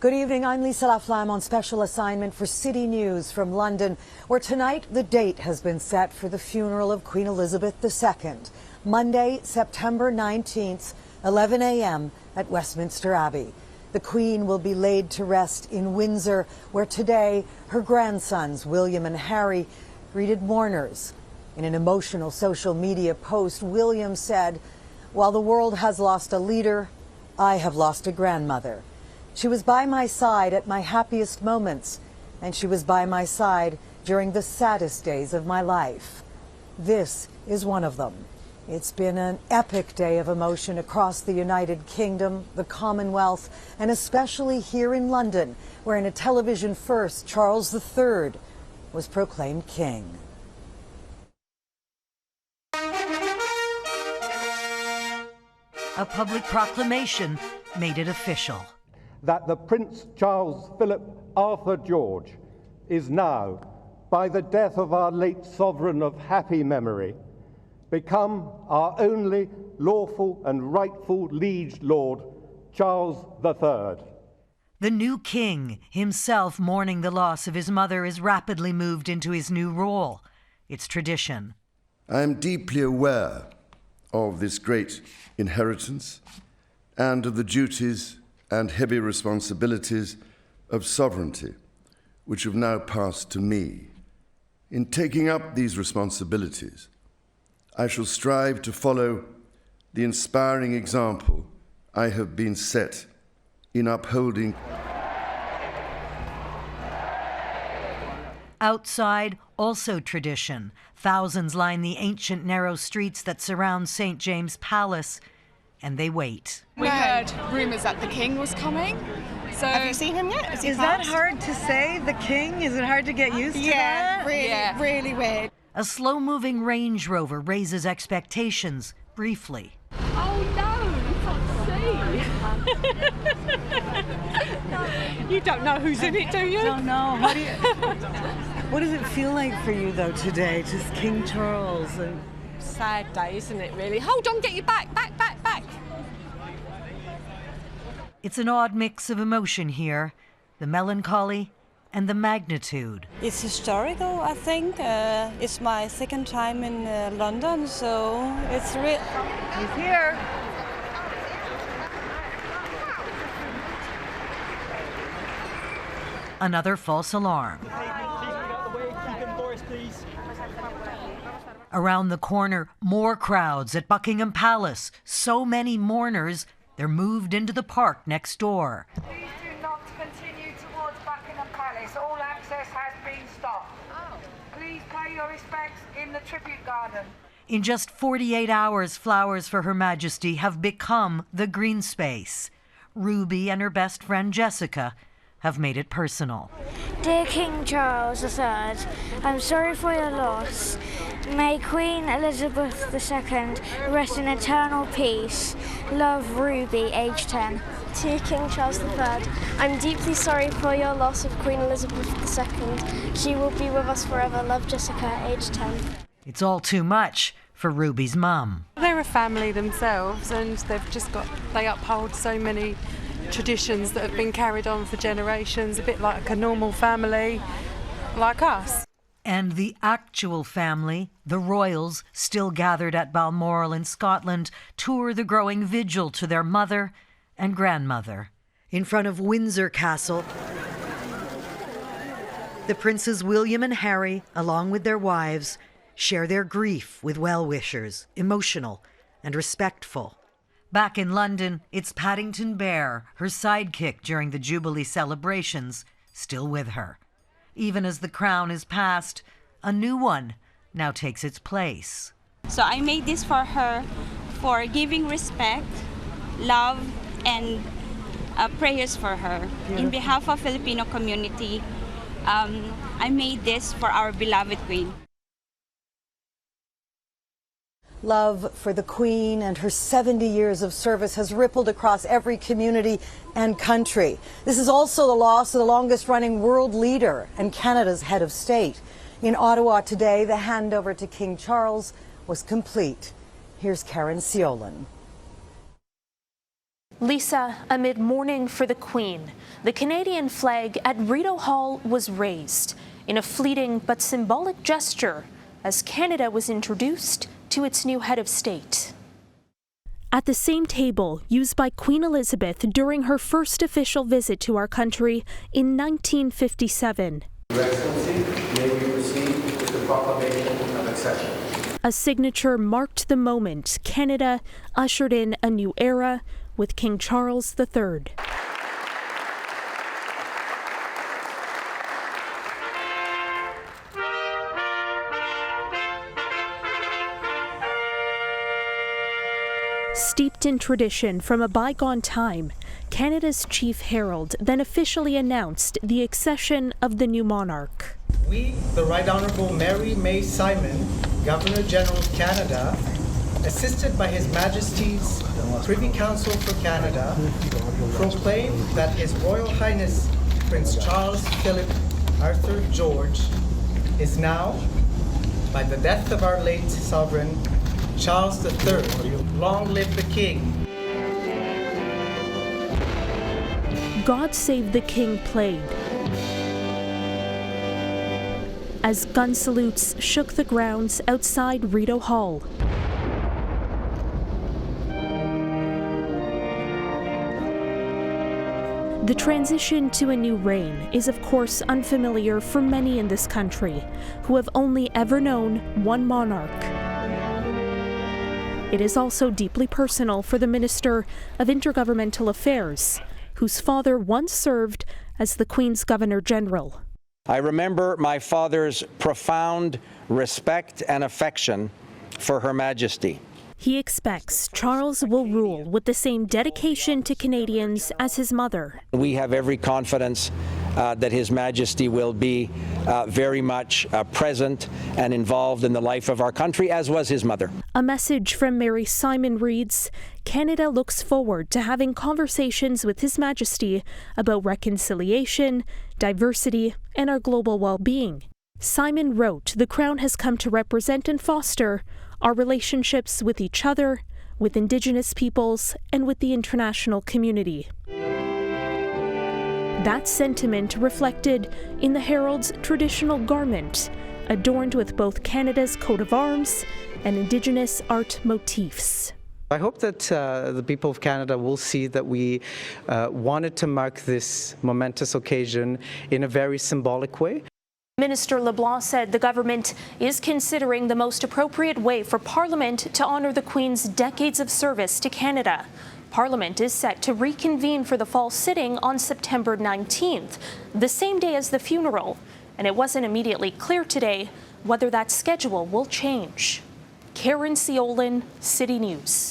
Good evening, I'm Lisa LaFlamme on special assignment for City News from London, where tonight the date has been set for the funeral of Queen Elizabeth II. Monday, September 19th, 11 a.m. at Westminster Abbey. The Queen will be laid to rest in Windsor, where today her grandsons, William and Harry, greeted mourners. In an emotional social media post, William said, "While the world has lost a leader, I have lost a grandmother. She was by my side at my happiest moments, and she was by my side during the saddest days of my life. This is one of them." It's been an epic day of emotion across the United Kingdom, the Commonwealth, and especially here in London, where in a television first, Charles III was proclaimed king. A public proclamation made it official. That the Prince Charles Philip Arthur George is now, by the death of our late sovereign of happy memory, become our only lawful and rightful liege lord, Charles III. The new king, himself mourning the loss of his mother, is rapidly moved into his new role. It's tradition. I am deeply aware of this great inheritance and of the duties and heavy responsibilities of sovereignty, which have now passed to me. In taking up these responsibilities, I shall strive to follow the inspiring example I have been set in upholding. Outside, also tradition. Thousands line the ancient narrow streets that surround St. James Palace, and they wait. We heard rumours that the king was coming. So have you seen him yet? Is that hard to say, the king? Is it hard to get used to that? Really weird. A slow-moving Range Rover raises expectations briefly. Oh no, you can't see. You don't know who's in it, do you? I don't know. What does it feel like for you, though, today? Just King Charles and... Sad day, isn't it, really? Hold on, get you back. It's an odd mix of emotion here, the melancholy and the magnitude. It's historical, I think. It's my second time in London, so it's real. He's here. Another false alarm. Around the corner, more crowds at Buckingham Palace. So many mourners, they're moved into the park next door. Please do not continue towards Buckingham Palace. All access has been stopped. Please pay your respects in the tribute garden. In just 48 hours, flowers for Her Majesty have become the green space. Ruby and her best friend Jessica have made it personal. Dear King Charles III, I'm sorry for your loss. May Queen Elizabeth II rest in eternal peace. Love, Ruby, age 10. Dear King Charles III, I'm deeply sorry for your loss of Queen Elizabeth II. She will be with us forever. Love, Jessica, age 10. It's all too much for Ruby's mum. They're a family themselves, and they uphold so many traditions that have been carried on for generations, a bit like a normal family like us. And the actual family, the royals, still gathered at Balmoral in Scotland, tour the growing vigil to their mother and grandmother. In front of Windsor Castle, the Princes William and Harry, along with their wives, share their grief with well-wishers, emotional and respectful. Back in London, it's Paddington Bear, her sidekick during the Jubilee celebrations, still with her. Even as the crown is passed, a new one now takes its place. So I made this for her, for giving respect, love, and prayers for her. Beautiful. In behalf of Filipino community, I made this for our beloved Queen. Love for the Queen and her 70 years of service has rippled across every community and country. This is also the loss of the longest-running world leader and Canada's head of state. In Ottawa today, the handover to King Charles was complete. Here's Caryn Ceolin. Lisa, amid mourning for the Queen, the Canadian flag at Rideau Hall was raised in a fleeting but symbolic gesture as Canada was introduced to its new head of state. At the same table used by Queen Elizabeth during her first official visit to our country in 1957. Your Excellency, may we proceed with the proclamation of accession. A signature marked the moment Canada ushered in a new era with King Charles III. Steeped in tradition from a bygone time, Canada's chief herald then officially announced the accession of the new monarch. We, the Right Honourable Mary May Simon, Governor-General of Canada, assisted by His Majesty's Privy Council for Canada, proclaim that His Royal Highness Prince Charles Philip Arthur George is now, by the death of our late sovereign, Charles III. Long live the King. God Save the King played as gun salutes shook the grounds outside Rideau Hall. The transition to a new reign is of course unfamiliar for many in this country who have only ever known one monarch. It is also deeply personal for the Minister of Intergovernmental Affairs, whose father once served as the Queen's Governor-General. I remember my father's profound respect and affection for Her Majesty. He expects Charles will rule with the same dedication to Canadians as his mother. We have every confidence that His Majesty will be very much present and involved in the life of our country, as was his mother. A message from Mary Simon reads, Canada looks forward to having conversations with His Majesty about reconciliation, diversity, and our global well-being. Simon wrote, the Crown has come to represent and foster our relationships with each other, with Indigenous peoples, and with the international community. That sentiment reflected in the Herald's traditional garment, adorned with both Canada's coat of arms and Indigenous art motifs. I hope that the people of Canada will see that we wanted to mark this momentous occasion in a very symbolic way. Minister LeBlanc said the government is considering the most appropriate way for Parliament to honour the Queen's decades of service to Canada. Parliament is set to reconvene for the fall sitting on September 19th, the same day as the funeral, and it wasn't immediately clear today whether that schedule will change. Caryn Ceolin, City News.